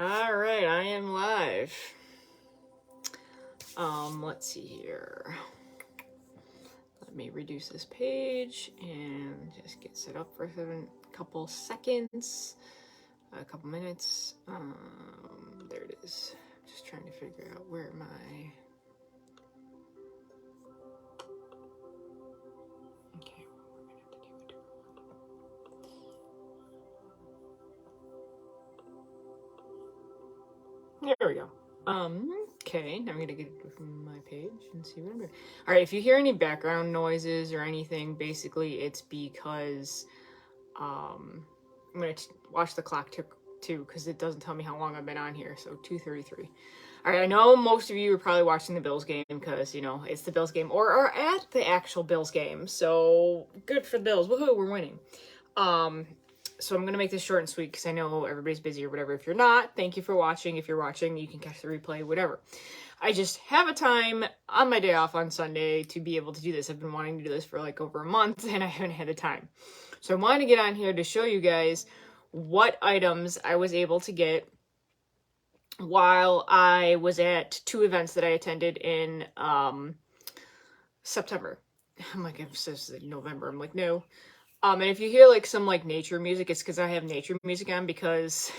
All right, I am live. Let's see here. Let me reduce this page and just get set up for a couple seconds, a couple minutes. There it is. Just trying to figure out where my okay. There we go. Okay, now I'm gonna get my page and see what I'm doing. All right, if you hear any background noises or anything, basically it's because I'm gonna watch the clock too, because it doesn't tell me how long I've been on here. So 2:33. All right, I know most of you are probably watching the Bills game because it's the Bills game or are at the actual Bills game. So good for the Bills! Woohoo, we're winning. So I'm going to make this short and sweet because I know everybody's busy or whatever. If you're not, thank you for watching. If you're watching, you can catch the replay, whatever. I just have a time on my day off on Sunday to be able to do this. I've been wanting to do this for like over a month and I haven't had the time. So I wanted to get on here to show you guys what items I was able to get while I was at 2 events that I attended in September. I'm like, it says November. I'm like, no. And if you hear like some like nature music, it's because I have nature music on because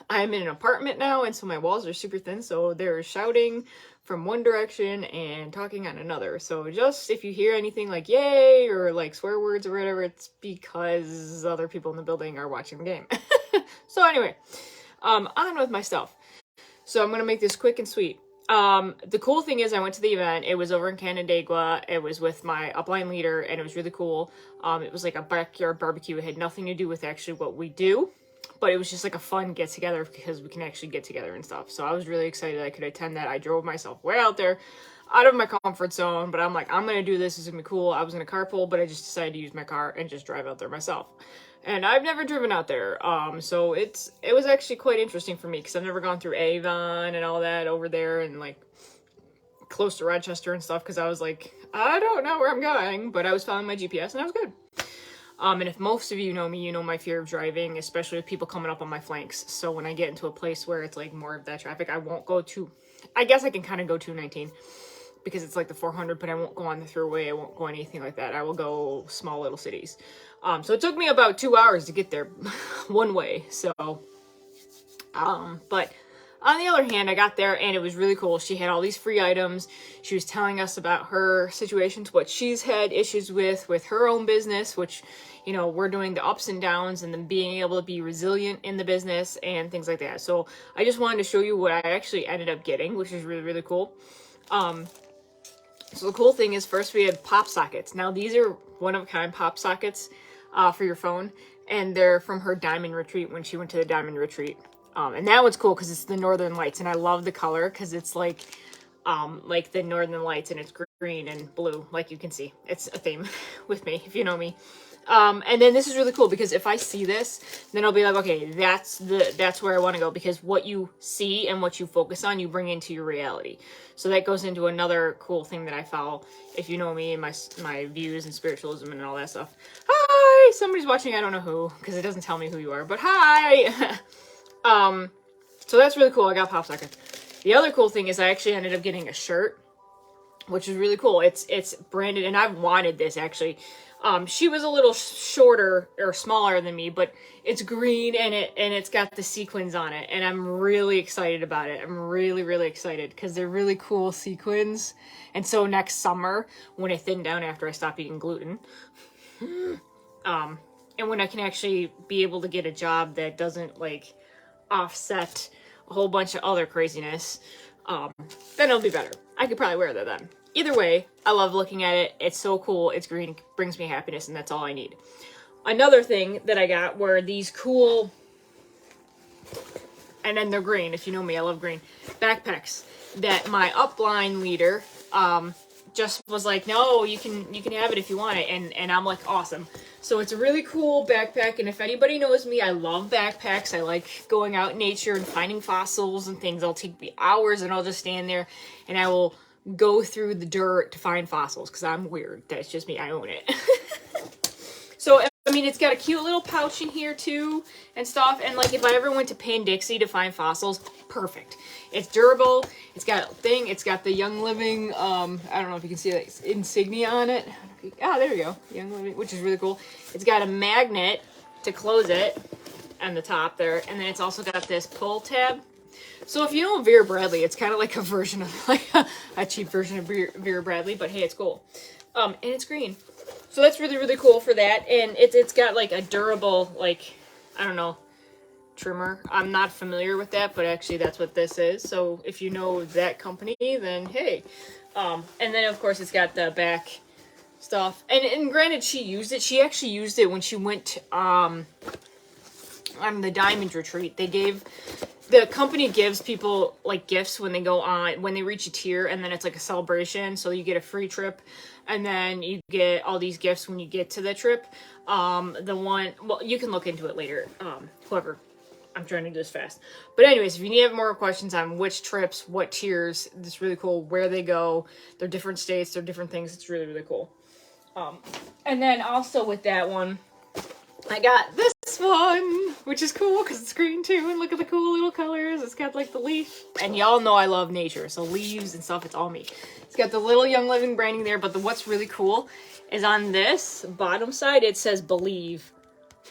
I'm in an apartment now and so my walls are super thin, so they're shouting from one direction and talking on another. So just if you hear anything like yay or like swear words or whatever, it's because other people in the building are watching the game. So anyway, on with my stuff. So I'm gonna make this quick and sweet. The cool thing is I went to the event. It was over in Canandaigua. It was with my upline leader and it was really cool. It was like a backyard barbecue. It had nothing to do with actually what we do, but it was just like a fun get together because we can actually get together and stuff. So I was really excited I could attend that. I drove myself way out there out of my comfort zone, but I'm like, I'm going to do this. This is going to be cool. I was in a carpool, but I just decided to use my car and just drive out there myself. And I've never driven out there, so it was actually quite interesting for me because I've never gone through Avon and all that over there and like close to Rochester and stuff because I was like, I don't know where I'm going, but I was following my GPS and I was good. And if most of you know me, you know my fear of driving, especially with people coming up on my flanks. So when I get into a place where it's like more of that traffic, I won't go to, I guess I can kind of go 219 because it's like the 400, but I won't go on the throughway. I won't go anything like that. I will go small little cities. So it took me about 2 hours to get there one way. So, but on the other hand, I got there and it was really cool. She had all these free items. She was telling us about her situations, what she's had issues with her own business, which, we're doing the ups and downs and then being able to be resilient in the business and things like that. So I just wanted to show you what I actually ended up getting, which is really, really cool. So the cool thing is first we had pop sockets. Now these are one-of-a-kind pop sockets for your phone, and they're from her Diamond Retreat when she went to the Diamond Retreat. And that one's cool because it's the Northern Lights, and I love the color because it's like the Northern Lights, and it's green and blue, like you can see. It's a theme with me, if you know me. And then this is really cool because if I see this, then I'll be like, okay, that's where I want to go, because what you see and what you focus on, you bring into your reality. So that goes into another cool thing that I follow. If you know me and my views and spiritualism and all that stuff. Hi, somebody's watching. I don't know who, because it doesn't tell me who you are, but hi. So that's really cool. I got pop sockets. The other cool thing is I actually ended up getting a shirt, which is really cool. It's branded, and I've wanted this actually. She was a little shorter or smaller than me, but it's green and it's got the sequins on it, and I'm really excited about it. I'm really, really excited because they're really cool sequins. And so next summer, when I thin down after I stop eating gluten, and when I can actually be able to get a job that doesn't like offset a whole bunch of other craziness, then it'll be better. I could probably wear that then. Either way, I love looking at it. It's so cool. It's green. It brings me happiness, and that's all I need. Another thing that I got were these cool, and then they're green. If you know me, I love green backpacks that my upline leader just was like, no, you can have it if you want it, and I'm like, awesome. So it's a really cool backpack, and if anybody knows me, I love backpacks. I like going out in nature and finding fossils and things. It'll take me hours, and I'll just stand there, and I will go through the dirt to find fossils because I'm weird. That's just me. I own it. So I mean, it's got a cute little pouch in here too and stuff. And like, if I ever went to Pan-Dixie to find fossils, perfect. It's durable. It's got a thing. It's got the Young Living. I don't know if you can see that insignia on it. Ah, there we go. Young Living, which is really cool. It's got a magnet to close it on the top there, and then it's also got this pull tab. So if you know Vera Bradley, it's kind of like a version of like a cheap version of Vera Bradley, but hey, it's cool. And it's green. So that's really, really cool for that. And it's got like a durable, like, I don't know, trimmer. I'm not familiar with that, but actually that's what this is. So if you know that company, then hey. And then of course it's got the back stuff. And granted, she used it. She actually used it when she went on the Diamond Retreat. The company gives people like gifts when they go on, when they reach a tier, and then it's like a celebration. So you get a free trip, and then you get all these gifts when you get to the trip. Well, you can look into it later. Whoever, I'm trying to do this fast. But anyways, if you need more questions on which trips, what tiers, it's really cool, where they go, they're different states, they're different things. It's really, really cool. And then also with that one, I got this one, which is cool because it's green too, and look at the cool little colors. It's got like the leaf, and y'all know I love nature, so leaves and stuff, it's all me. It's got the little Young Living branding there, but what's really cool is on this bottom side it says believe,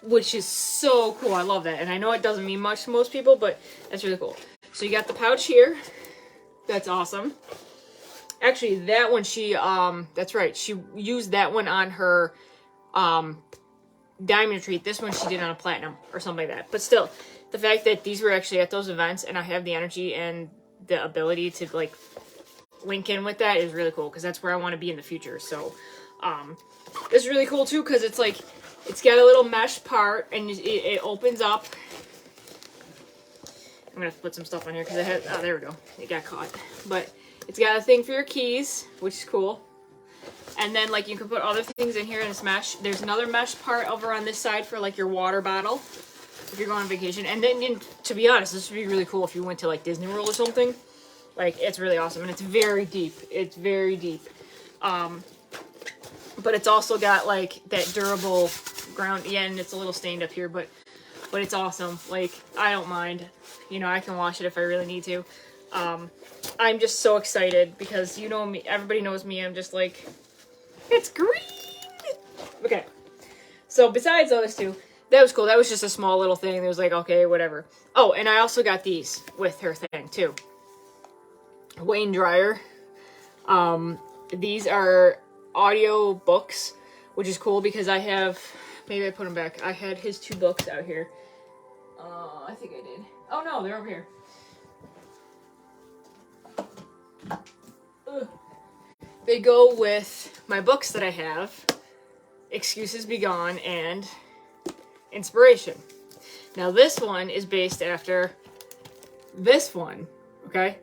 which is so cool. I love that, and I know it doesn't mean much to most people, but that's really cool. So you got the pouch here. That's awesome. Actually, that one that's right, she used that one on her Diamond Retreat. This one she did on a platinum or something like that. But still, the fact that these were actually at those events and I have the energy and the ability to like link in with that is really cool, because that's where I want to be in the future. So this is really cool too, because it's like, it's got a little mesh part and it opens up. I'm gonna put some stuff on here because it has, oh, there we go, it got caught. But it's got a thing for your keys, which is cool. And then, like, you can put other things in here in this mesh. There's another mesh part over on this side for, like, your water bottle if you're going on vacation. And then, to be honest, this would be really cool if you went to, like, Disney World or something. Like, it's really awesome. And it's very deep. It's very deep. But it's also got, like, that durable ground. Yeah, and it's a little stained up here, but it's awesome. Like, I don't mind. You know, I can wash it if I really need to. I'm just so excited because, you know me, everybody knows me. I'm just like... It's green! Okay. So, besides those two, that was cool. That was just a small little thing. It was like, okay, whatever. Oh, and I also got these with her thing, too. Wayne Dryer. These are audio books, which is cool because I have... Maybe I put them back. I had his 2 books out here. I think I did. Oh, no, they're over here. Ugh. They go with my books that I have, Excuses Be Gone, and Inspiration. Now this one is based after this one, okay?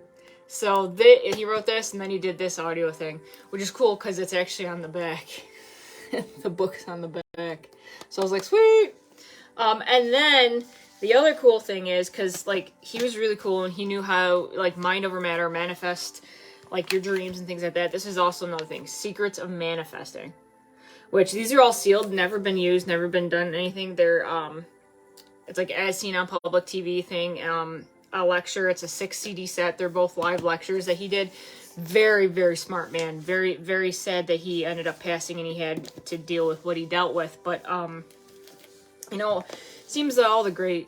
So he wrote this, and then he did this audio thing, which is cool because it's actually on the back. The book's on the back. So I was like, sweet! And then the other cool thing is, because, like, he was really cool, and he knew how, like, mind over matter, manifest... like your dreams and things like that. This is also another thing. Secrets of Manifesting. Which, these are all sealed, never been used, never been done anything. They're, it's like as seen on public TV thing. A lecture. It's a 6 CD set. They're both live lectures that he did. Very, very smart man. Very, very sad that he ended up passing and he had to deal with what he dealt with. But, you know, seems that all the great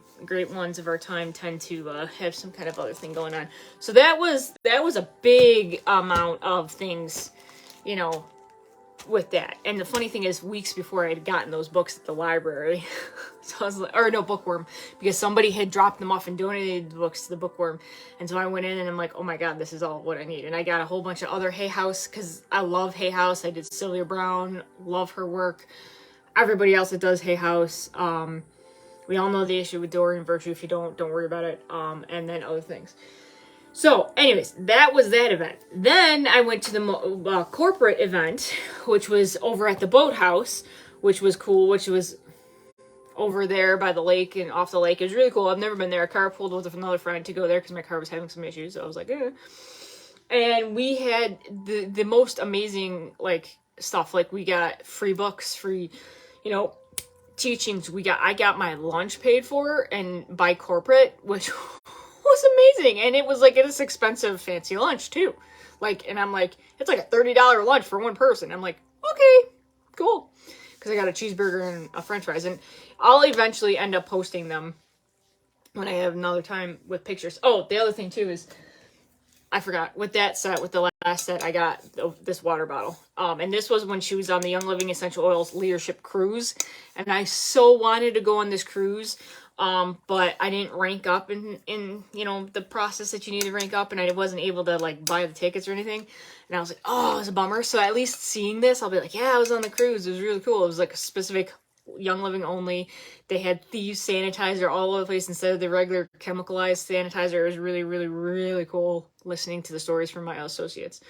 ones of our time tend to have some kind of other thing going on. So that was a big amount of things, you know, with that. And the funny thing is, weeks before I had gotten those books at the library, so I was like, or no, Bookworm, because somebody had dropped them off and donated the books to the Bookworm. And so I went in and I'm like, oh my god, this is all what I need. And I got a whole bunch of other Hay House, because I love Hay House. I did Sylvia Browne, love her work. Everybody else that does Hay House, we all know the issue with Doreen Virtue. If you don't worry about it. And then other things. So, anyways, that was that event. Then I went to the corporate event, which was over at the Boathouse, which was cool, which was over there by the lake and off the lake. It was really cool. I've never been there. I carpooled with another friend to go there because my car was having some issues. So I was like, eh. And we had the most amazing, like, stuff. Like, we got free books, free, you know, teachings I got my lunch paid for and by corporate, which was amazing. And it was like this expensive fancy lunch too. Like, and I'm like, it's like a $30 lunch for one person. I'm like, okay, cool. Because I got a cheeseburger and a french fries. And I'll eventually end up posting them when I have another time with pictures. Oh, the other thing too is, I forgot, with that set, with the last set, I got this water bottle. And this was when she was on the Young Living Essential Oils Leadership Cruise. And I so wanted to go on this cruise. But I didn't rank up in, you know, the process that you need to rank up. And I wasn't able to, like, buy the tickets or anything. And I was like, oh, it was a bummer. So at least seeing this, I'll be like, yeah, I was on the cruise. It was really cool. It was, like, a specific Young Living only. They had Thieves sanitizer all over the place instead of the regular chemicalized sanitizer. It was really, really, really cool listening to the stories from my associates.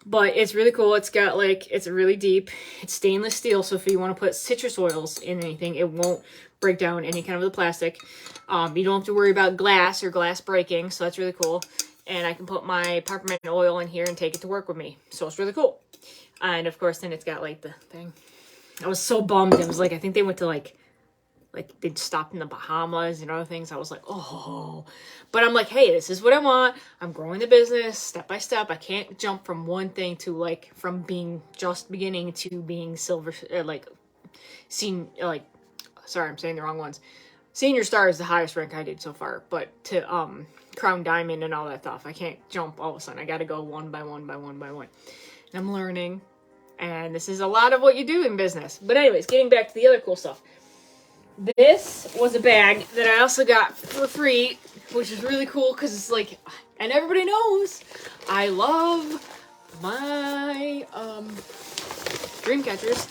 But it's really cool. It's got, like, it's really deep. It's stainless steel, so if you want to put citrus oils in anything, it won't break down any kind of the plastic. You don't have to worry about glass or glass breaking, so that's really cool. And I can put my peppermint oil in here and take it to work with me. So it's really cool. And, of course, then it's got, like, the thing. I was so bummed. It was, like, I think they went to, like they'd stopped in the Bahamas and other things. I was like, oh. But I'm like, hey, this is what I want. I'm growing the business step by step. I can't jump from one thing to, like, from being just beginning to being silver, sorry, I'm saying the wrong ones. Senior Star is the highest rank I did so far. But to Crown Diamond and all that stuff, I can't jump all of a sudden. I got to go one by one by one by one. And I'm learning. And this is a lot of what you do in business. But anyways, getting back to the other cool stuff. This was a bag that I also got for free, which is really cool because it's like, and everybody knows, I love my dream catchers.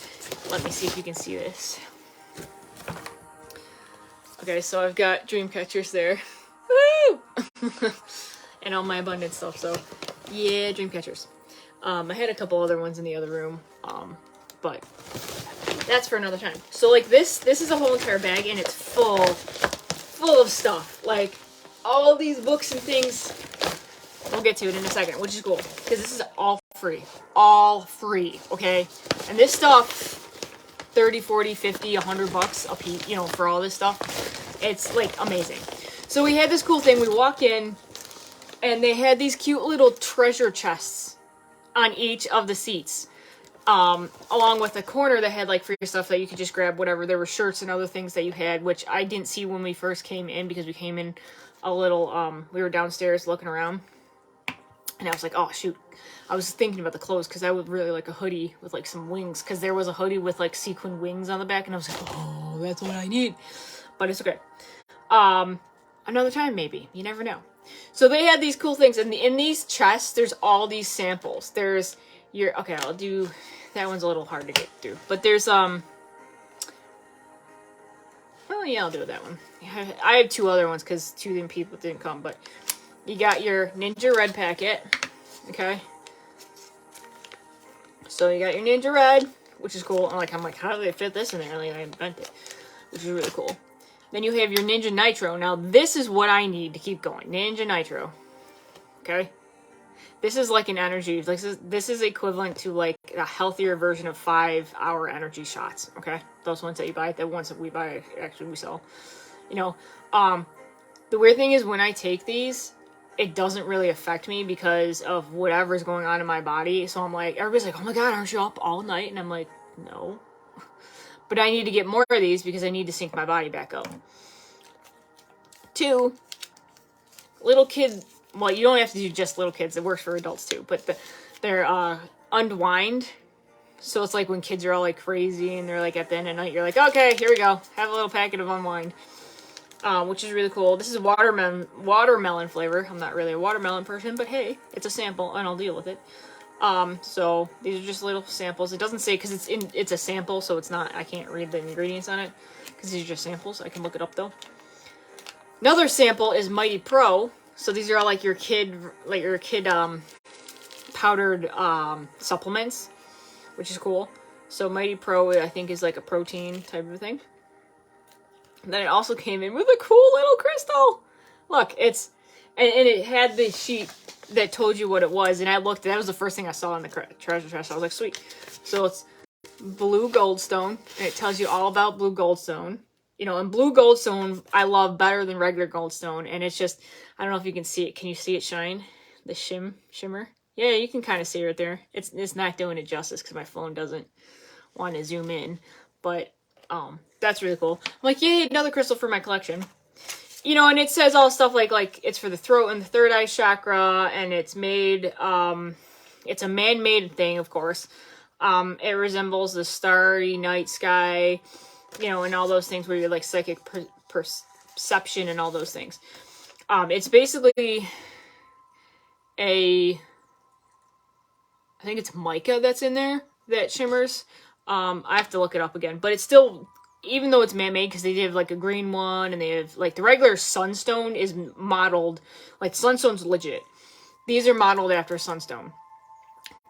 Let me see if you can see this. Okay, so I've got dream catchers there. Woo! And all my abundant stuff, so yeah, dream catchers. I had a couple other ones in the other room, but that's for another time. So, like, this is a whole entire bag, and it's full of stuff. Like, all these books and things. We'll get to it in a second, which is cool. Because this is all free. All free, okay? And this stuff, 30, 40, 50, 100 bucks a piece, you know, for all this stuff. It's, like, amazing. So we had this cool thing. We walk in, and they had these cute little treasure chests on each of the seats. Along with a corner that had, like, free stuff that you could just grab whatever. There were shirts and other things that you had, which I didn't see when we first came in because we came in a little, we were downstairs looking around. And I was like, oh, shoot. I was thinking about the clothes because I would really like a hoodie with, like, some wings. Because there was a hoodie with, like, sequin wings on the back. And I was like, oh, that's what I need. But it's okay. Another time, maybe. You never know. So they had these cool things. And in these chests, there's all these samples. There's okay, I'll do, that one's a little hard to get through. But there's, oh yeah, I'll do that one. I have two other ones because two of them people didn't come. But you got your Ninja Red packet. Okay. So you got your Ninja Red, which is cool. I'm like, how do they fit this in there? Like, I invent it, which is really cool. Then you have your Ninja Nitro. Now, this is what I need to keep going. Ninja Nitro. Okay. This is like an energy. This is equivalent to, like, a healthier version of 5-hour energy shots. Okay. Those ones that you buy, the ones that we buy, actually we sell. You know, the weird thing is when I take these, it doesn't really affect me because of whatever's going on in my body. So I'm like, everybody's like, oh my God, aren't you up all night? And I'm like, no. But I need to get more of these because I need to sync my body back up. 2, little kid, well, you don't have to do just little kids. It works for adults too. But they're Unwind. So it's like when kids are all, like, crazy and they're, like, at the end of the night, you're like, okay, here we go. Have a little packet of Unwind. Which is really cool. This is watermelon flavor. I'm not really a watermelon person, but hey, it's a sample and I'll deal with it. So these are just little samples. It doesn't say, because it's a sample, so it's not, I can't read the ingredients on it because these are just samples. I can look it up though. Another sample is Mighty Pro. So these are all like your kid powdered supplements, which is cool. So Mighty Pro, I think, is like a protein type of thing. And then it also came in with a cool little crystal. Look, and it had the sheet that told you what it was, and I looked, and that was the first thing I saw in the treasure chest. I was like, sweet. So it's blue goldstone, and it tells you all about blue goldstone. You know, and blue goldstone I love better than regular goldstone, and it's just, I don't know if you can see it. Can you see it shine? The shimmer? Yeah, you can kind of see it right there. It's not doing it justice because my phone doesn't want to zoom in, but that's really cool. I'm like, yay, another crystal for my collection. You know, and it says all stuff like it's for the throat and the third eye chakra, and it's made, it's a man-made thing, of course. It resembles the starry night sky, you know, and all those things where you're like psychic perception and all those things. It's basically I think it's mica that's in there that shimmers. I have to look it up again, but it's still, even though it's man-made, because they have like a green one, and they have like the regular sunstone is modeled, like sunstone's legit. These are modeled after sunstone.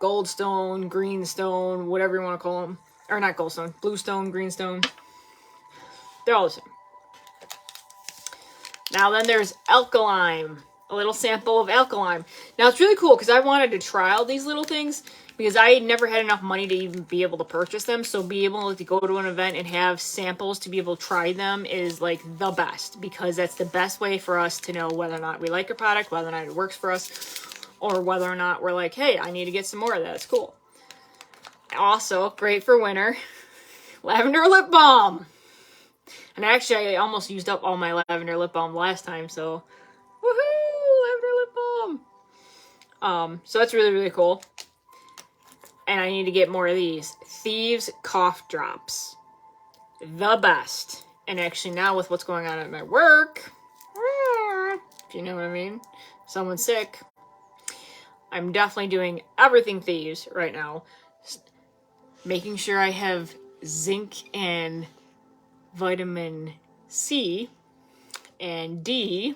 Goldstone, greenstone, whatever you want to call them. Or not goldstone, bluestone, greenstone. They're all the same. Now then there's alkaline. A little sample of alkaline. Now it's really cool because I wanted to try all these little things because I never had enough money to even be able to purchase them. So be able to go to an event and have samples to be able to try them is like the best, because that's the best way for us to know whether or not we like a product, whether or not it works for us, or whether or not we're like, hey, I need to get some more of that. It's cool. Also, great for winter. Lavender lip balm. And actually, I almost used up all my lavender lip balm last time, so woohoo! Lavender lip balm. So that's really, really cool. And I need to get more of these. Thieves Cough Drops. The best. And actually now with what's going on at my work, if you know what I mean, someone's sick, I'm definitely doing everything Thieves right now. Making sure I have zinc and vitamin C and D.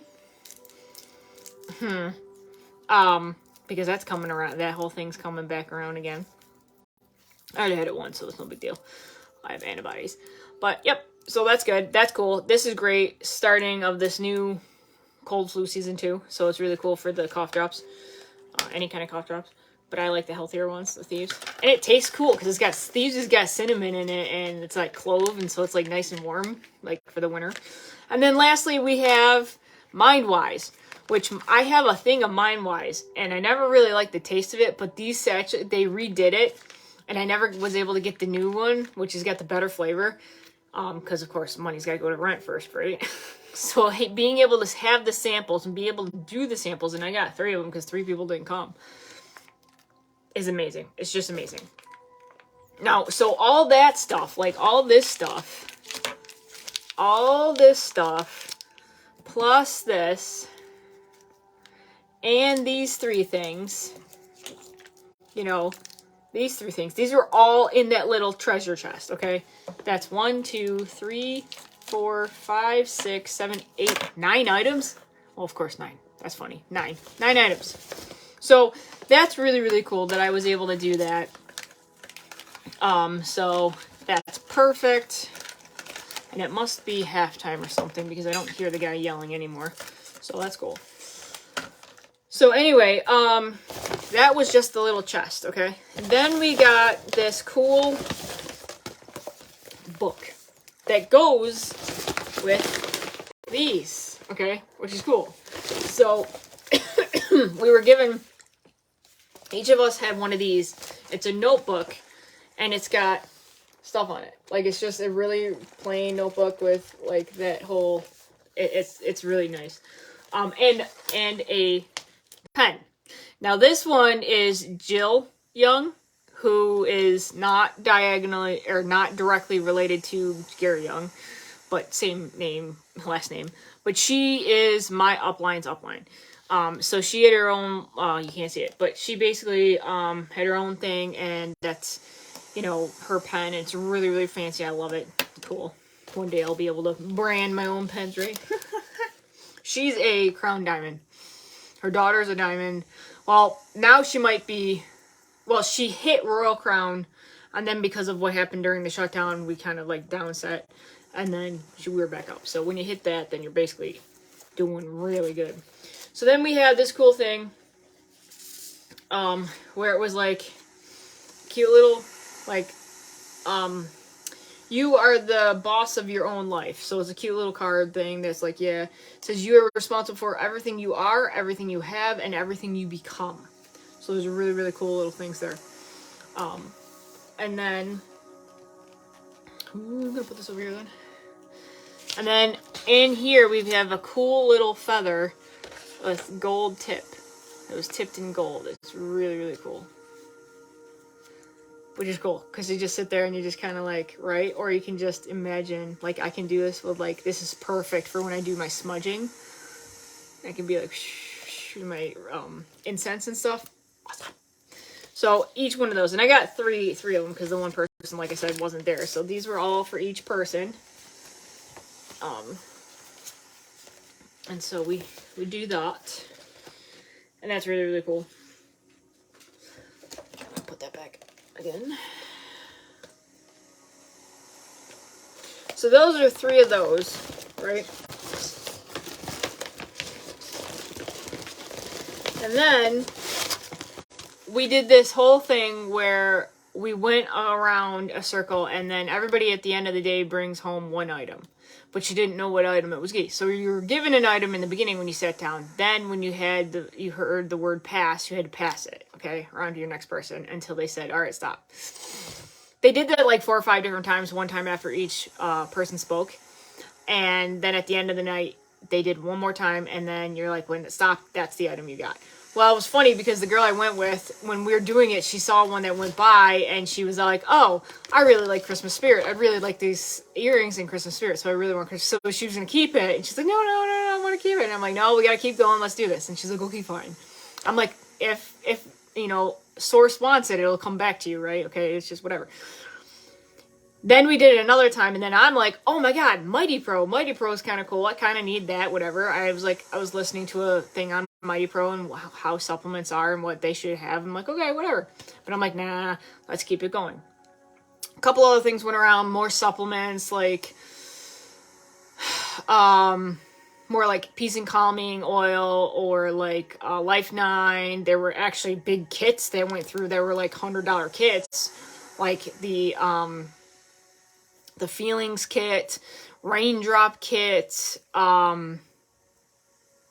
Because that's coming around. That whole thing's coming back around again. I already had it once, so it's no big deal. I have antibodies. But, yep. So that's good. That's cool. This is great. Starting of this new cold flu season 2. So it's really cool for the cough drops. Any kind of cough drops. But I like the healthier ones, the Thieves. And it tastes cool because it's got, Thieves has got cinnamon in it, and it's like clove, and so it's like nice and warm, like for the winter. And then lastly, we have Mindwise, which I have a thing of Mindwise, and I never really liked the taste of it, but these sachets, they redid it, and I never was able to get the new one, which has got the better flavor, because of course money's got to go to rent first, right? So hey, being able to have the samples and be able to do the samples, and I got 3 of them because 3 people didn't come, is amazing. It's just amazing. Now, so all that stuff, like all this stuff, plus this, and these 3 things, you know, these 3 things, these are all in that little treasure chest, okay? That's 1, 2, 3, 4, 5, 6, 7, 8, 9 items. Well, of course 9. That's funny. 9 items. So that's really, really cool that I was able to do that. So that's perfect. And it must be halftime or something because I don't hear the guy yelling anymore. So that's cool. So anyway, that was just the little chest, okay? And then we got this cool book that goes with these, okay? Which is cool. So we were given, each of us had one of these. It's a notebook, and it's got stuff on it. Like, it's just a really plain notebook with, like, that whole, it's really nice. And a pen. Now, this one is Jill Young, who is not diagonally, or not directly related to Gary Young, but same name, last name. But she is my upline's upline. So she had her own, you can't see it, but she basically, had her own thing, and that's, you know, her pen. It's really, really fancy. I love it. It's cool. One day I'll be able to brand my own pens, right? She's a crown diamond. Her daughter's a diamond. Well, now she might be, well, she hit Royal Crown, and then because of what happened during the shutdown, we kind of like downset, and then we were back up. So when you hit that, then you're basically doing really good. So then we had this cool thing, where it was like cute little, like, you are the boss of your own life. So it's a cute little card thing that's like, yeah, it says you are responsible for everything you are, everything you have, and everything you become. So there's really, really cool little things there. And then, I'm gonna put this over here then. And then in here we have a cool little feather with gold tip. It was tipped in gold. It's really, really cool. Which is cool, because you just sit there and you just kind of like, right? Or you can just imagine, like, I can do this with, like, this is perfect for when I do my smudging. I can be like, my incense and stuff. Awesome. So each one of those, and I got three of them because the one person, like I said, wasn't there. So these were all for each person. And so we do that, and that's really, really cool. I'll put that back again. So those are 3 of those, right? And then we did this whole thing where we went around a circle, and then everybody at the end of the day brings home one item. But you didn't know what item it was getting. So you were given an item in the beginning when you sat down. Then when you heard the word pass, you had to pass it, okay, around to your next person until they said, all right, stop. They did that like 4 or 5 different times, one time after each person spoke. And then at the end of the night, they did one more time, and then you're like, when it stopped, that's the item you got. Well, it was funny because the girl I went with, when we were doing it, she saw one that went by, and she was like, oh, I really like Christmas spirit. I really like these earrings in Christmas spirit, so I really want Christmas. So she was going to keep it, and she's like, no, I want to keep it. And I'm like, no, we got to keep going. Let's do this. And she's like, okay, fine. I'm like, if Source wants it, it'll come back to you, right? Okay, it's just whatever. Then we did it another time, and then I'm like, oh my god, Mighty Pro. Mighty Pro is kind of cool. I kind of need that, whatever. I was listening to a thing on Mighty Pro and how supplements are and what they should have. I'm like, okay, whatever. But I'm like, nah, let's keep it going. A couple other things went around, more supplements, like, more like peace and calming oil, or like Life 9. There were actually big kits that went through. There were like $100 kits, like the Feelings kit, Raindrop kit,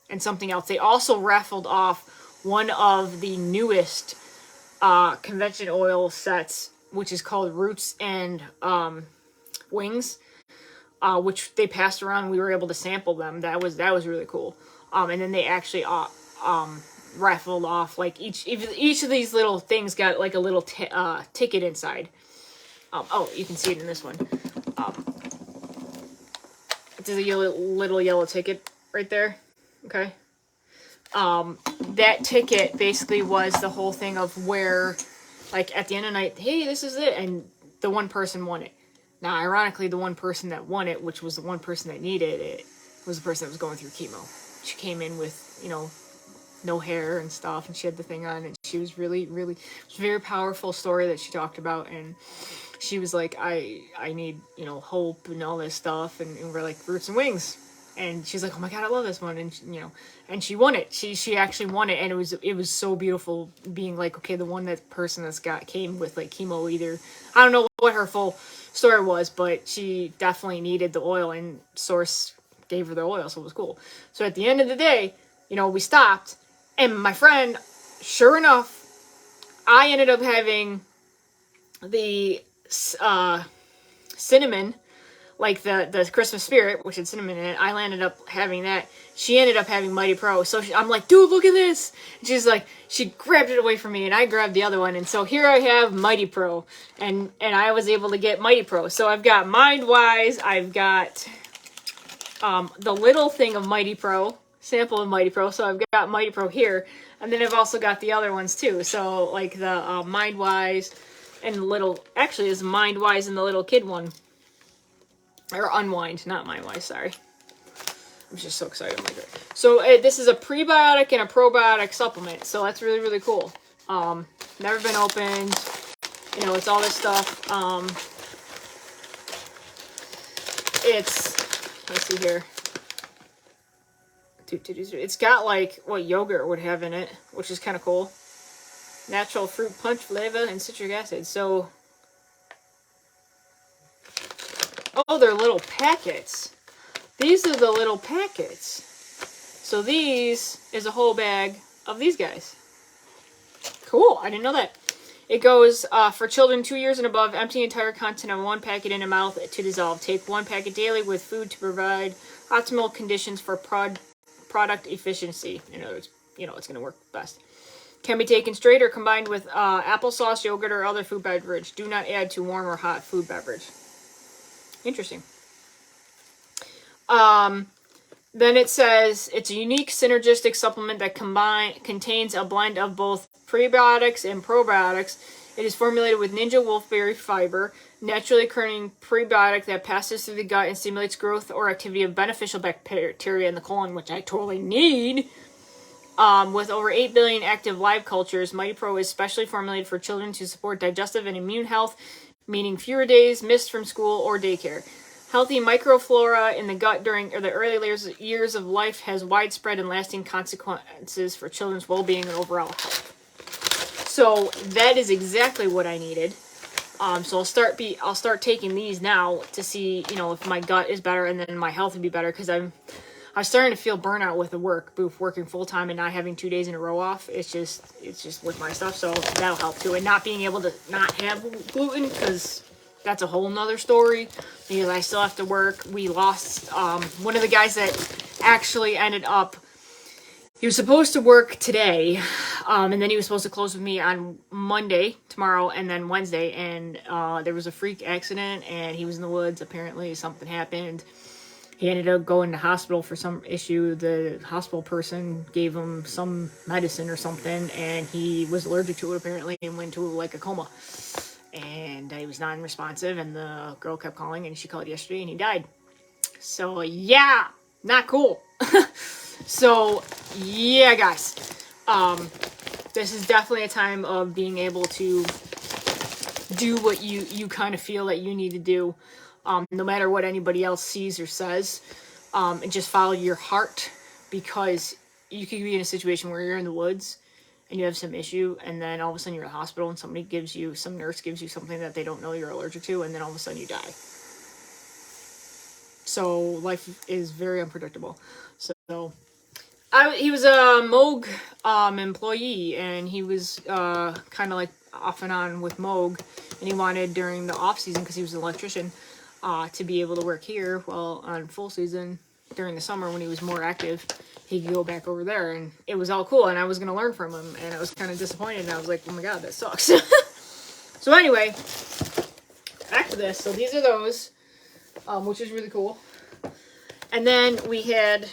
and something else. They also raffled off one of the newest convention oil sets, which is called Roots and Wings, which they passed around. We were able to sample them. That was really cool. And then they actually raffled off, like, each of these little things got like a little ticket inside. Oh, you can see it in this one. It's a little yellow ticket right there. Okay. That ticket basically was the whole thing of where, like, at the end of the night, hey, this is it, and the one person won it. Now, ironically, the one person that won it, which was the one person that needed it, was the person that was going through chemo. She came in with, no hair and stuff, and she had the thing on, and she was really, really, it was a very powerful story that she talked about, and she was like, I need, hope and all this stuff, and we're like, Roots and Wings. And she's like, oh my god, I love this one. And, and she won it. She actually won it, and it was so beautiful being like, okay, the person that's came with, like, chemo either. I don't know what her full story was, but she definitely needed the oil, and Source gave her the oil, so it was cool. So at the end of the day, we stopped, and my friend, sure enough, I ended up having the cinnamon, like the Christmas spirit, which had cinnamon in it. I ended up having that. She ended up having Mighty Pro. So I'm like, dude, look at this. And she's like, she grabbed it away from me, and I grabbed the other one. And so here I have Mighty Pro, and I was able to get Mighty Pro. So I've got Mindwise. I've got the little thing of Mighty Pro, sample of Mighty Pro. So I've got Mighty Pro here, and then I've also got the other ones too. So like the Mindwise and the little, actually is Mindwise and the little kid one. Or Unwind, not Mindwise, sorry. I'm just so excited. So this is a prebiotic and a probiotic supplement. So that's really, really cool. Never been opened. It's all this stuff. Let's see here. It's got like what yogurt would have in it, which is kind of cool. Natural fruit punch flavor and citric acid. So Oh, they're little packets. These are the little packets. So these is a whole bag of these guys. Cool, I didn't know that. It goes, for children 2 years and above, empty entire content of one packet in a mouth to dissolve. Take one packet daily with food to provide optimal conditions for product efficiency. In other words, it's going to work best. Can be taken straight or combined with applesauce, yogurt, or other food beverage. Do not add to warm or hot food beverage. Interesting. Then it says it's a unique synergistic supplement that contains a blend of both prebiotics and probiotics. It is formulated with Ninja Wolfberry fiber, naturally occurring prebiotic that passes through the gut and stimulates growth or activity of beneficial bacteria in the colon, which I totally need. With over 8 billion active live cultures, Mighty Pro is specially formulated for children to support digestive and immune health, meaning fewer days missed from school or daycare. Healthy microflora in the gut during the early years of life has widespread and lasting consequences for children's well-being and overall health. So that is exactly what I needed. So I'll start taking these now to see, if my gut is better and then my health would be better, because I'm starting to feel burnout with the working full time and not having 2 days in a row off. It's just with my stuff, so that'll help too. And not being able to not have gluten, because that's a whole nother story, because I still have to work. We lost one of the guys that actually ended up, he was supposed to work today, and then he was supposed to close with me on Monday, tomorrow, and then Wednesday, and there was a freak accident, and he was in the woods. Apparently something happened. He ended up going to hospital for some issue. The hospital person gave him some medicine or something, and he was allergic to it apparently and went into like a coma. And he was non-responsive, and the girl kept calling, and she called yesterday, and he died. So, yeah, not cool. So, yeah, guys. This is definitely a time of being able to do what you kind of feel that you need to do, no matter what anybody else sees or says, and just follow your heart, because you could be in a situation where you're in the woods and you have some issue, and then all of a sudden you're in the hospital and some nurse gives you something that they don't know you're allergic to, and then all of a sudden you die. So life is very unpredictable. So he was a Moog employee, and he was kind of like off and on with Moog, and he wanted during the off season, because he was an electrician, to be able to work here. Well, on full season during the summer when he was more active, he could go back over there, and it was all cool, and I was going to learn from him, and I was kind of disappointed, and I was like, oh my god, that sucks. So anyway, back to this. So these are those, which is really cool. And then we had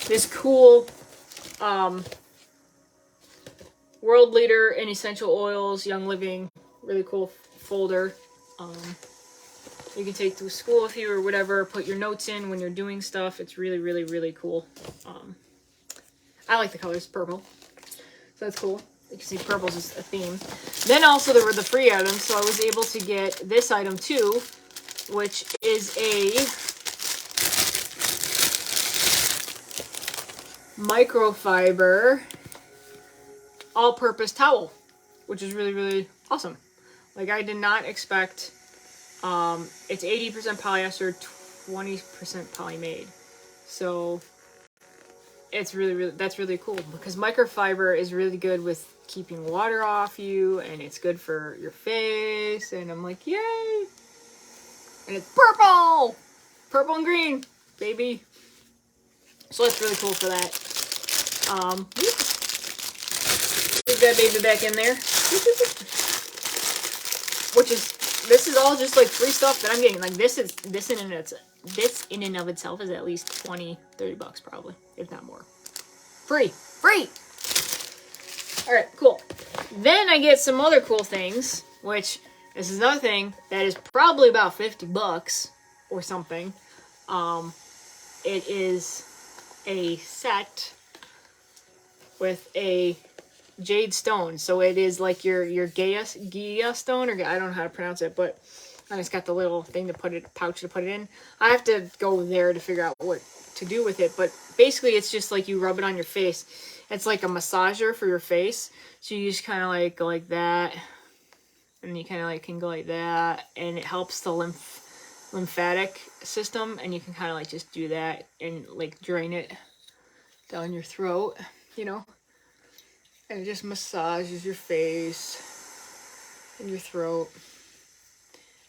this cool World Leader in Essential Oils, Young Living, really cool folder. You can take to school with you or whatever, put your notes in when you're doing stuff. It's really, really, really cool. I like the colors purple, so that's cool. You can see purple's is a theme. Then also there were the free items, so I was able to get this item too, which is a microfiber all-purpose towel, which is really, really awesome. Like, I did not expect, it's 80% polyester, 20% polymade. So it's really, really, that's really cool, because microfiber is really good with keeping water off you, and it's good for your face, and I'm like, yay! And it's purple! Purple and green, baby. So that's really cool for that. Put that baby back in there. This is all just like free stuff that I'm getting. Like this in and of itself is at least 20, 30 bucks probably, if not more. Free. All right, cool. Then I get some other cool things, which this is another thing that is probably about 50 bucks or something. It is a set with a jade stone. So it is like your Gaia stone, or I don't know how to pronounce it, but and it's got the little thing to put it, pouch to put it in. I have to go there to figure out what to do with it, but basically it's just like you rub it on your face. It's like a massager for your face. So you just kind of like go like that, and you kind of like can go like that, and it helps the lymphatic system, and you can kind of like just do that and like drain it down your throat, you know, and it just massages your face and your throat,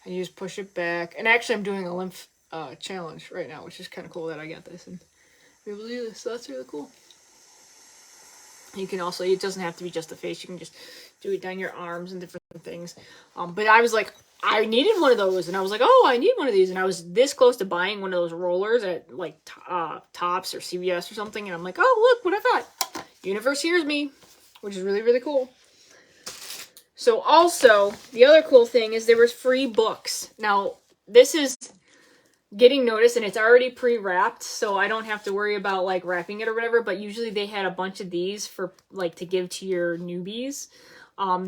and you just push it back. And actually I'm doing a lymph challenge right now, which is kind of cool that I got this and be able to do this, so that's really cool. You can also, it doesn't have to be just the face, you can just do it down your arms and different things. But I was like, I needed one of those, and I was like, oh, I need one of these, and I was this close to buying one of those rollers at like Tops or CVS or something, and I'm like, oh, look what I thought. Universe hears me, which is really, really cool. So also, the other cool thing is there was free books. Now, this is Getting Noticed, and it's already pre-wrapped, so I don't have to worry about like wrapping it or whatever, but usually they had a bunch of these for like to give to your newbies.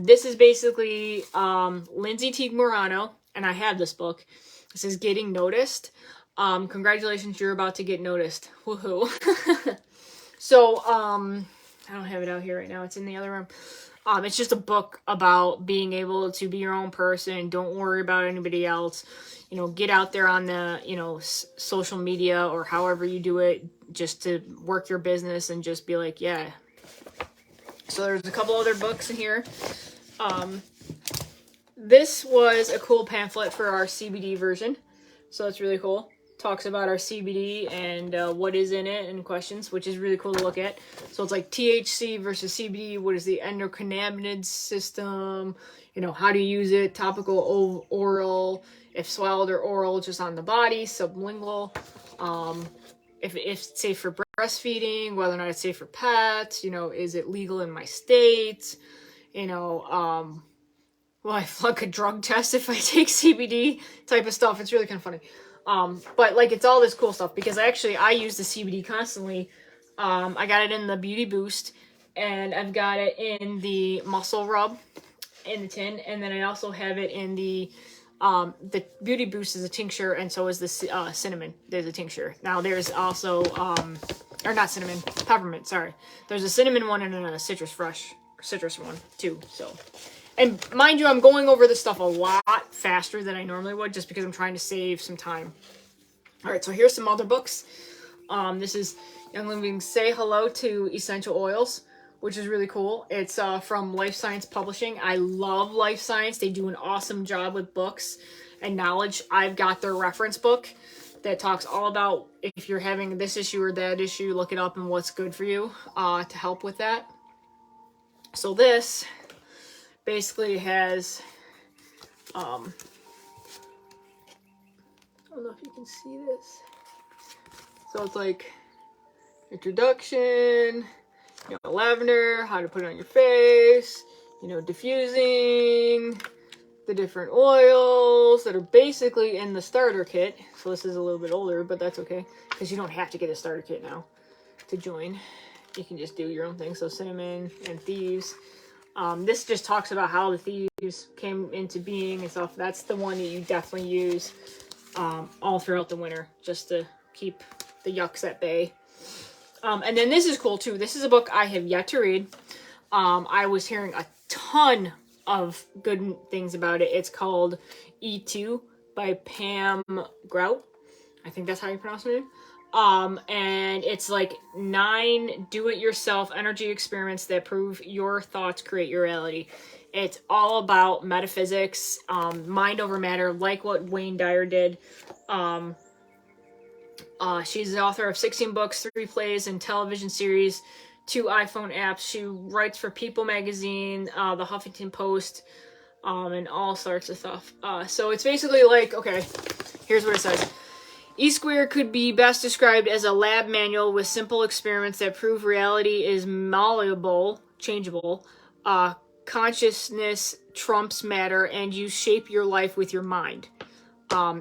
This is basically Lindsay Teague Morano, and I have this book. This is Getting Noticed. Congratulations, you're about to get noticed. Woohoo. So, I don't have it out here right now. It's in the other room. It's just a book about being able to be your own person. Don't worry about anybody else. You know, get out there on the, you know, social media or however you do it, just to work your business and just be like, yeah. So there's a couple other books in here. This was a cool pamphlet for our CBD version. So it's really cool. Talks about our CBD and what is in it and questions, which is really cool to look at. So it's like THC versus CBD. What is the endocannabinoid system? You know, how to use it, topical, oral, if swallowed or oral, just on the body, sublingual. If it's safe for breastfeeding, whether or not it's safe for pets, you know, is it legal in my state? You know, will I flunk a drug test if I take CBD type of stuff? It's really kind of funny. But like, it's all this cool stuff because I use the CBD constantly. I got it in the Beauty Boost, and I've got it in the Muscle Rub in the tin, and then I also have it in the Beauty Boost is a tincture, and so is the cinnamon. There's a tincture. Now there's also or not cinnamon, peppermint. Sorry, there's a cinnamon one and a citrus one too. So. And mind you, I'm going over this stuff a lot faster than I normally would, just because I'm trying to save some time. All right, so here's some other books. This is Young Living Say Hello to Essential Oils, which is really cool. It's from Life Science Publishing. I love Life Science. They do an awesome job with books and knowledge. I've got their reference book that talks all about if you're having this issue or that issue, look it up and what's good for you to help with that. So this basically has, I don't know if you can see this. So it's like introduction, you know, lavender, how to put it on your face, you know, diffusing, the different oils that are basically in the starter kit. So this is a little bit older, but that's okay, because you don't have to get a starter kit now to join. You can just do your own thing. So cinnamon and thieves. This just talks about how the thieves came into being and stuff. That's the one that you definitely use all throughout the winter, just to keep the yucks at bay. And then this is cool too. This is a book I have yet to read. I was hearing a ton of good things about it. It's called E2 by Pam Grout. I think that's how you pronounce her name. And it's like 9 do-it-yourself energy experiments that prove your thoughts create your reality. It's all about metaphysics, mind over matter, like what Wayne Dyer did. She's the author of 16 books, 3 plays, and television series, 2 iPhone apps. She writes for People magazine, the Huffington Post, and all sorts of stuff. So it's basically like, okay, here's what it says. E-Square could be best described as a lab manual with simple experiments that prove reality is malleable, changeable, consciousness trumps matter, and you shape your life with your mind.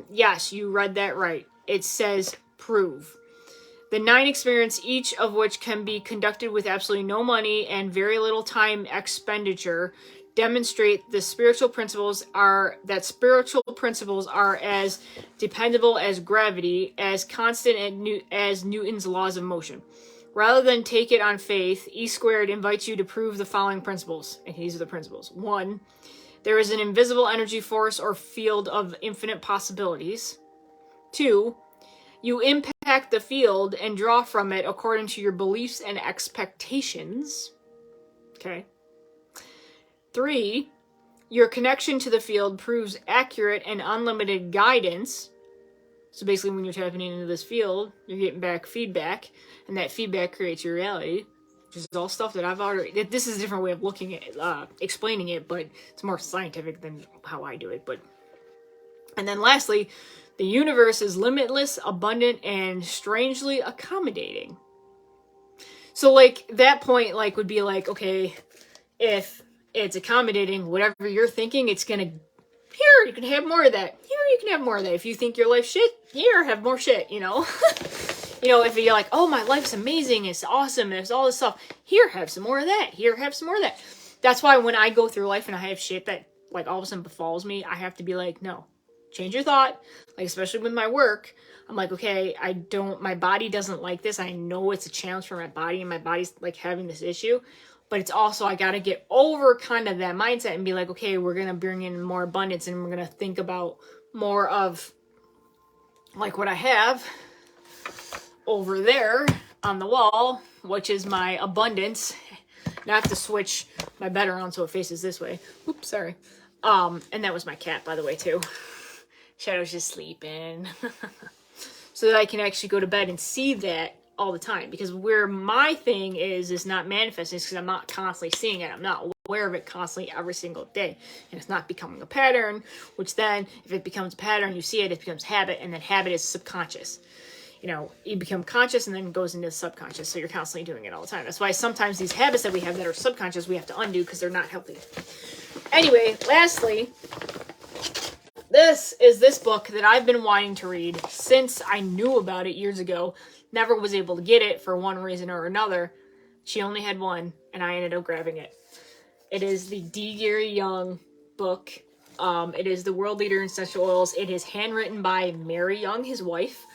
Yes, you read that right. It says prove. The 9 experiments, each of which can be conducted with absolutely no money and very little time expenditure, demonstrate the spiritual principles are as dependable as gravity, as constant as Newton's laws of motion. Rather than take it on faith, E Squared invites you to prove the following principles. And these are the principles. 1. There is an invisible energy force or field of infinite possibilities. 2, you impact the field and draw from it according to your beliefs and expectations. Okay. 3, your connection to the field proves accurate and unlimited guidance. So basically, when you're tapping into this field, you're getting back feedback, and that feedback creates your reality, which is all stuff that I've already... This is a different way of looking at it, explaining it, but it's more scientific than how I do it. And then lastly, the universe is limitless, abundant, and strangely accommodating. So, like, that point, like, would be like, okay, if it's accommodating whatever you're thinking, it's gonna... Here, you can have more of that. Here, you can have more of that. If you think your life's shit, here, have more shit, you know? You know, if you're like, oh, my life's amazing, it's awesome, it's all this stuff. Here, have some more of that. Here, have some more of that. That's why when I go through life and I have shit that, like, all of a sudden befalls me, I have to be like, no. Change your thought. Like, especially with my work, I'm like, okay, my body doesn't like this. I know it's a challenge for my body, and my body's, like, having this issue. But it's also, I got to get over kind of that mindset and be like, okay, we're going to bring in more abundance, and we're going to think about more of, like, what I have over there on the wall, which is my abundance. Now I have to switch my bed around so it faces this way. Oops, sorry. And that was my cat, by the way, too. Shadow's just sleeping. So that I can actually go to bed and see that all the time. Because where my thing is not manifesting, because I'm not constantly seeing it. I'm not aware of it constantly every single day. And it's not becoming a pattern, which then, if it becomes a pattern, you see it, it becomes habit, and then habit is subconscious. You know, you become conscious and then it goes into the subconscious, so you're constantly doing it all the time. That's why sometimes these habits that we have that are subconscious, we have to undo because they're not healthy. Anyway, lastly, this is this book that I've been wanting to read since I knew about it years ago. Never was able to get it for one reason or another. She only had one, and I ended up grabbing it. It is the D. Gary Young book. It is The World Leader in Essential Oils. It is handwritten by Mary Young, his wife.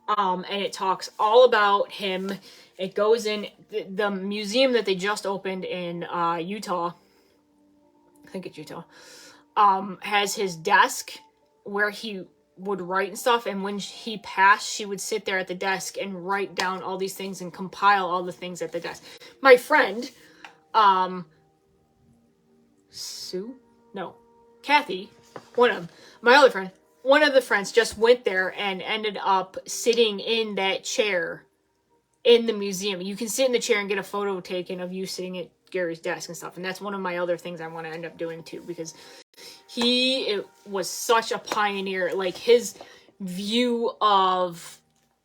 And it talks all about him. It goes in the museum that they just opened in Utah. I think it's Utah. Has his desk where he would write and stuff, and when he passed, she would sit there at the desk and write down all these things and compile all the things at the desk. My friend, Kathy, my other friend, one of the friends just went there and ended up sitting in that chair in the museum. You can sit in the chair and get a photo taken of you sitting at Gary's desk and stuff. And that's one of my other things I want to end up doing too, because he was such a pioneer. Like, his view of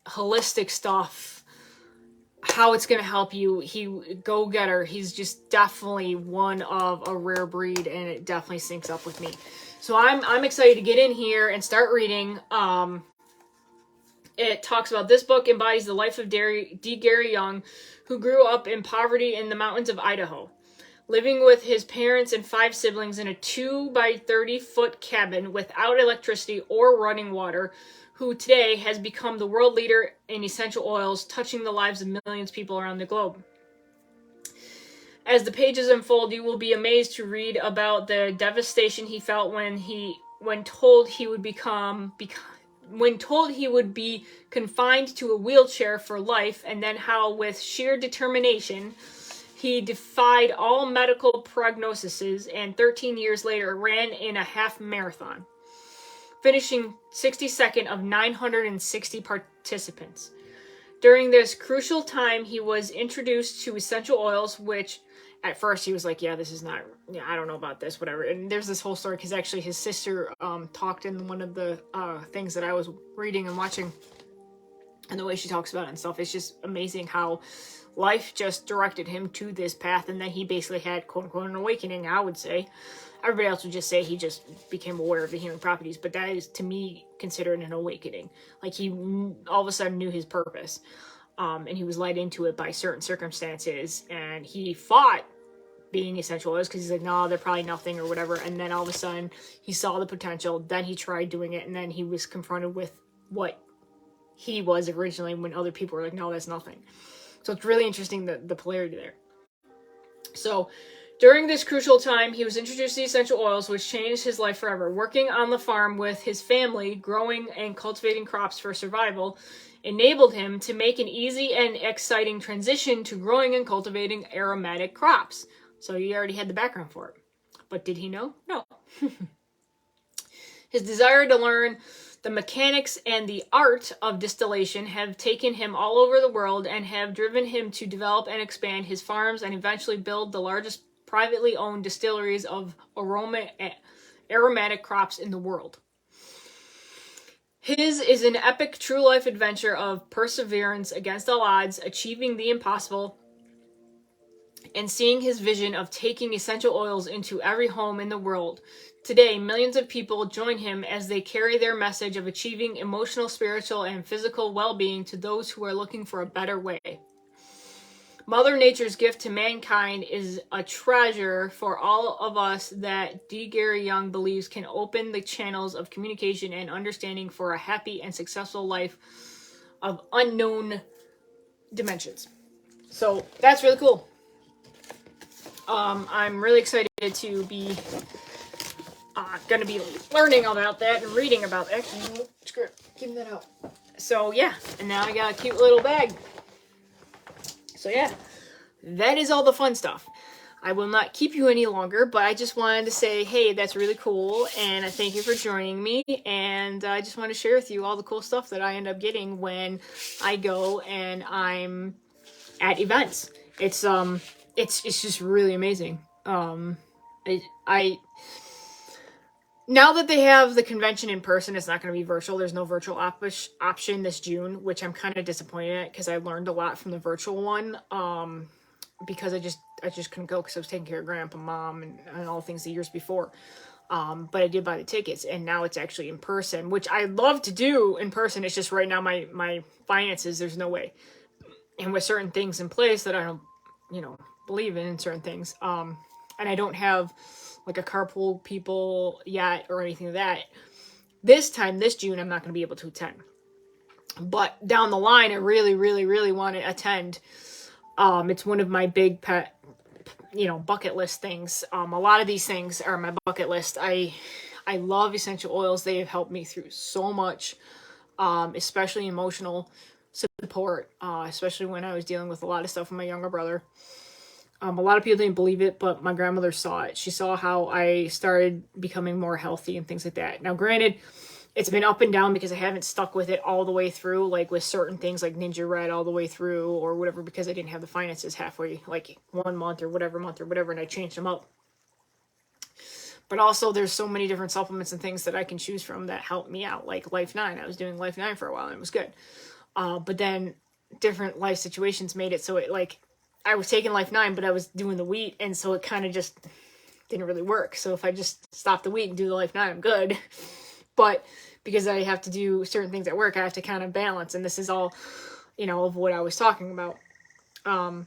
holistic stuff, how it's going to help you, go-getter. He's just definitely one of a rare breed, and it definitely syncs up with me. So I'm excited to get in here and start reading. It talks about, this book embodies the life of D. Gary Young, who grew up in poverty in the mountains of Idaho, living with his parents and 5 siblings in a 2 by 30-foot cabin without electricity or running water, who today has become the world leader in essential oils, touching the lives of millions of people around the globe. As the pages unfold, you will be amazed to read about the devastation he felt when told he would be confined to a wheelchair for life, and then how, with sheer determination, he defied all medical prognoses and 13 years later ran in a half marathon, finishing 62nd of 960 participants. During this crucial time, he was introduced to essential oils, which at first he was like, I don't know about this, whatever. And there's this whole story, because actually his sister talked in one of the things that I was reading and watching, and the way she talks about it and stuff. It's just amazing how life just directed him to this path, and then he basically had, quote-unquote, an awakening, I would say. Everybody else would just say he just became aware of the healing properties, but that is, to me, considered an awakening. Like, he all of a sudden knew his purpose. And he was led into it by certain circumstances, and he fought being essential oils because he's like, no, they're probably nothing or whatever. And then all of a sudden he saw the potential, then he tried doing it, and then he was confronted with what he was originally when other people were like, no, that's nothing. So it's really interesting, the polarity there. So During this crucial time, he was introduced to essential oils, which changed his life forever. Working on the farm with his family, growing and cultivating crops for survival, enabled him to make an easy and exciting transition to growing and cultivating aromatic crops. So he already had the background for it. But did he know? No. His desire to learn the mechanics and the art of distillation have taken him all over the world and have driven him to develop and expand his farms and eventually build the largest privately owned distilleries of aromatic crops in the world. His is an epic true life adventure of perseverance against all odds, achieving the impossible, and seeing his vision of taking essential oils into every home in the world. Today, millions of people join him as they carry their message of achieving emotional, spiritual, and physical well-being to those who are looking for a better way. Mother Nature's gift to mankind is a treasure for all of us that D. Gary Young believes can open the channels of communication and understanding for a happy and successful life of unknown dimensions. So that's really cool. I'm really excited to be going to be learning about that and reading about that. Actually, screw it. Give that out. So yeah, and now I got a cute little bag. So yeah, that is all the fun stuff. I will not keep you any longer, but I just wanted to say, hey, that's really cool, and I thank you for joining me, and I just want to share with you all the cool stuff that I end up getting when I go and I'm at events. It's just really amazing. Now that they have the convention in person, it's not going to be virtual. There's no virtual option this June, which I'm kind of disappointed at because I learned a lot from the virtual one. Because I just couldn't go because I was taking care of grandpa, mom, and all things the years before. But I did buy the tickets, and now it's actually in person, which I love to do in person. It's just right now my finances, there's no way. And with certain things in place that I don't, believe in certain things. And I don't have like a carpool people yet or anything like that. This June, I'm not going to be able to attend. But down the line, I really, really, really want to attend. It's one of my big pet, bucket list things. A lot of these things are my bucket list. I love essential oils. They have helped me through so much, especially emotional support, especially when I was dealing with a lot of stuff with my younger brother. A lot of people didn't believe it, but my grandmother saw it. She saw how I started becoming more healthy and things like that. Now, granted, it's been up and down because I haven't stuck with it all the way through, like with certain things like Ninja Red all the way through or whatever, because I didn't have the finances halfway, like 1 month or whatever, and I changed them up. But also there's so many different supplements and things that I can choose from that help me out, like Life 9. I was doing Life 9 for a while and it was good. But then different life situations made it so it I was taking Life 9, but I was doing the wheat, and so it kind of just didn't really work. So if I just stop the wheat and do the Life 9, I'm good. But because I have to do certain things at work, I have to kind of balance, and this is all, of what I was talking about. And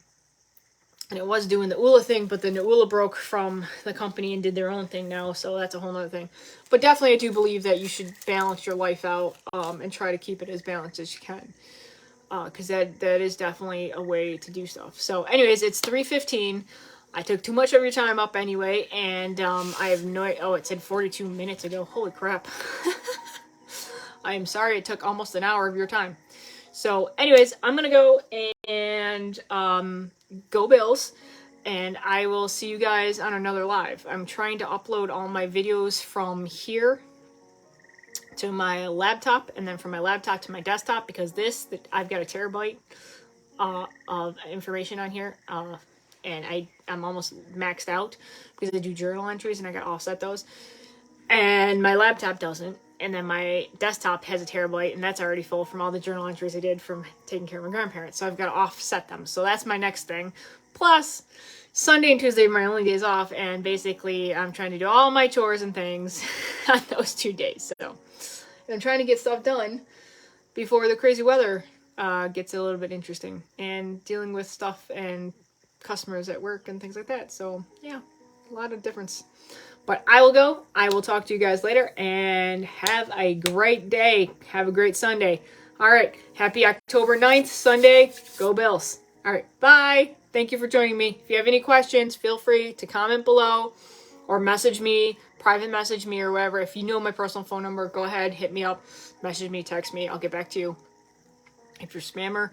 it was doing the ULA thing, but then the ULA broke from the company and did their own thing now, so that's a whole other thing. But definitely I do believe that you should balance your life out and try to keep it as balanced as you can. Because that is definitely a way to do stuff. So anyways, it's 3:15. I took too much of your time up anyway, and I have no... Oh, it said 42 minutes ago. Holy crap. I am sorry it took almost an hour of your time. So anyways, I'm going to go and go Bills, and I will see you guys on another live. I'm trying to upload all my videos from here to my laptop, and then from my laptop to my desktop, because I've got a terabyte of information on here, and I'm almost maxed out because I do journal entries and I got to offset those, and my laptop doesn't, and then my desktop has a terabyte and that's already full from all the journal entries I did from taking care of my grandparents, so I've got to offset them. So that's my next thing. Plus Sunday and Tuesday are my only days off, and basically I'm trying to do all my chores and things on those 2 days. So I'm trying to get stuff done before the crazy weather gets a little bit interesting, and dealing with stuff and customers at work and things like that. So yeah, a lot of difference. But I will go. I will talk to you guys later, and have a great day. Have a great Sunday. All right. Happy October 9th, Sunday. Go Bills. All right. Bye. Thank you for joining me. If you have any questions, feel free to comment below or message me, private message me or whatever. If you know my personal phone number, go ahead, hit me up, message me, text me. I'll get back to you. If you're a spammer,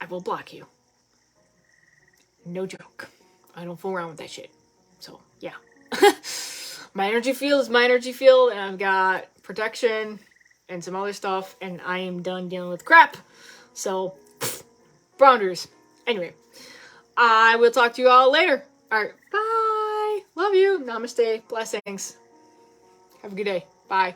I will block you. No joke. I don't fool around with that shit. So, yeah. My energy field is my energy field, and I've got protection and some other stuff, and I am done dealing with crap. So, boundaries. Anyway, I will talk to you all later. Alright, bye. Love you. Namaste. Blessings. Have a good day. Bye.